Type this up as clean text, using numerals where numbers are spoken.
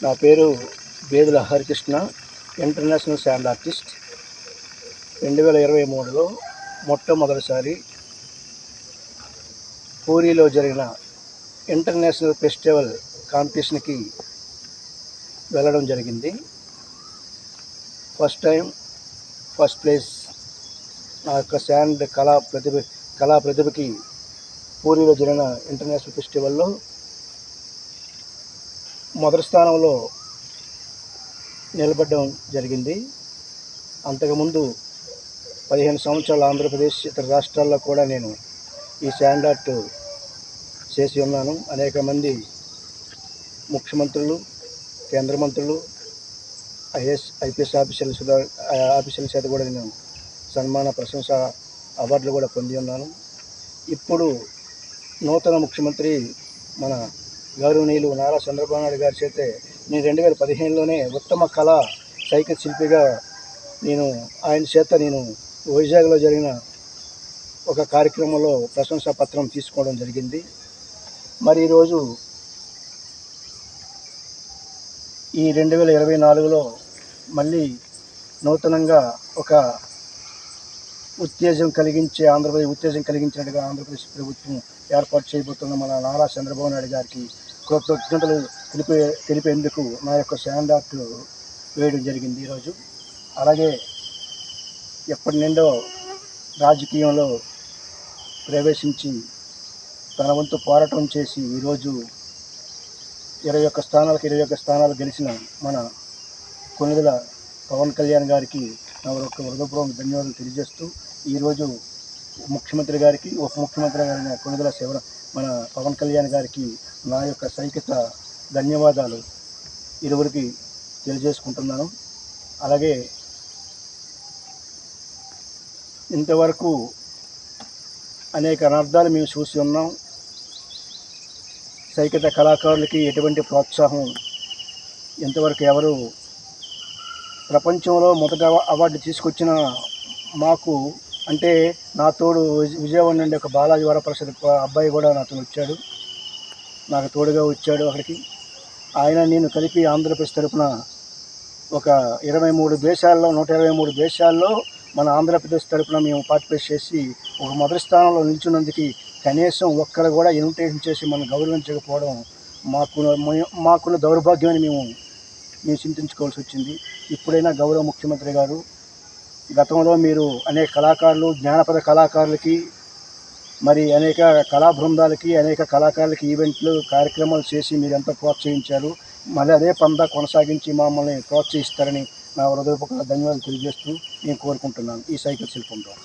నా పేరు బేదుల Harikrishna, international sand artist. 2023లో మొట్టమొదటిసారి పూరీలో జరిగిన ఇంటర్నేషనల్ ఫెస్టివల్ కాంపిటీషన్కి వెళ్ళడం జరిగింది. ఫస్ట్ టైం ఫస్ట్ ప్లేస్ నా యొక్క శాండ్ కళా ప్రతిభకి పూరీలో జరిగిన ఇంటర్నేషనల్ ఫెస్టివల్లో మొదటి స్థానంలో నిలబడడం జరిగింది. అంతకుముందు 15 సంవత్సరాలు ఆంధ్రప్రదేశ్ ఇతర రాష్ట్రాల్లో కూడా నేను ఈ శాండ్ ఆర్ట్ చేసి ఉన్నాను. అనేక మంది ముఖ్యమంత్రులు, కేంద్ర మంత్రులు, ఐపీఎస్ ఆఫీసర్ల చేత కూడా నేను సన్మాన ప్రశంస అవార్డులు కూడా పొంది ఉన్నాను. ఇప్పుడు నూతన ముఖ్యమంత్రి మన గౌరవనీయులు నారా చంద్రబాబు నాయుడు గారి చేత నేను 2015లోనే ఉత్తమ కళా సైకిల్ శిల్పిగా ఆయన చేత వైజాగ్లో జరిగిన ఒక కార్యక్రమంలో ప్రశంసా పత్రం తీసుకోవడం జరిగింది. మరి ఈరోజు ఈ 2024లో మళ్ళీ నూతనంగా ఒక ఆంధ్రప్రదేశ్ ఉత్తేజం కలిగించినట్టుగా ఆంధ్రప్రదేశ్ ప్రభుత్వం ఏర్పాటు చేయబోతున్న మన నారా చంద్రబాబు నాయుడు గారికి కృతజ్ఞతలు తెలిపేందుకు నా యొక్క శాండ్ ఆర్ట్ వేయడం జరిగింది ఈరోజు. అలాగే ఎప్పటి నుండో రాజకీయంలో ప్రవేశించి తన వంతు పోరాటం చేసి ఈరోజు 21 స్థానాలు గెలిచిన మన కొణిదెల పవన్ కళ్యాణ్ గారికి నా యొక్క హృదయపూర్వక ధన్యవాదాలు తెలియజేస్తూ, ఈరోజు ముఖ్యమంత్రి గారికి, ఉప ముఖ్యమంత్రి గారైన కొణిదెల మన పవన్ కళ్యాణ్ గారికి నా యొక్క సైకిత ధన్యవాదాలు ఇరువురికి తెలియజేసుకుంటున్నాను. అలాగే ఇంతవరకు అనేక అనర్థాలు మేము చూసి ఉన్నాం. సైకిత కళాకారులకి ఎటువంటి ప్రోత్సాహం ఇంతవరకు ఎవరు ప్రపంచంలో మొదట అవార్డు తీసుకొచ్చిన మాకు, అంటే నా తోడు విజయవాడ నుండి ఒక బాలాజీ వరప్రసాద్ అబ్బాయి కూడా నాతో వచ్చాడు, నాకు తోడుగా వచ్చాడు అక్కడికి. ఆయన నేను కలిపి ఆంధ్రప్రదేశ్ తరపున ఒక 123 దేశాల్లో మన ఆంధ్రప్రదేశ్ తరపున మేము పార్టిసిపేట్ చేసి ఒక మొదటి స్థానంలో నిల్చున్నందుకు కనీసం ఒక్కరు కూడా ఇన్విటేషన్ చేసి మనం గౌరవించకపోవడం మాకున్న దౌర్భాగ్యమని మేము చింతించుకోవాల్సి వచ్చింది. ఇప్పుడైనా గౌరవ ముఖ్యమంత్రి గారు, గతంలో మీరు అనేక కళాకారులు, జానపద కళాకారులకి, మరి అనేక కళా బృందాలకి, అనేక కళాకారులకి ఈవెంట్లు, కార్యక్రమాలు చేసి మీరు ఎంతో ప్రోత్సహించారు. మళ్ళీ అదే పందా కొనసాగించి మమ్మల్ని ప్రోత్సహిస్తారని నా హృదయపూర్వక ధన్యవాదాలు తెలియజేస్తూ నేను కోరుకుంటున్నాను ఈ సైకిల్ శిల్పం ద్వారా.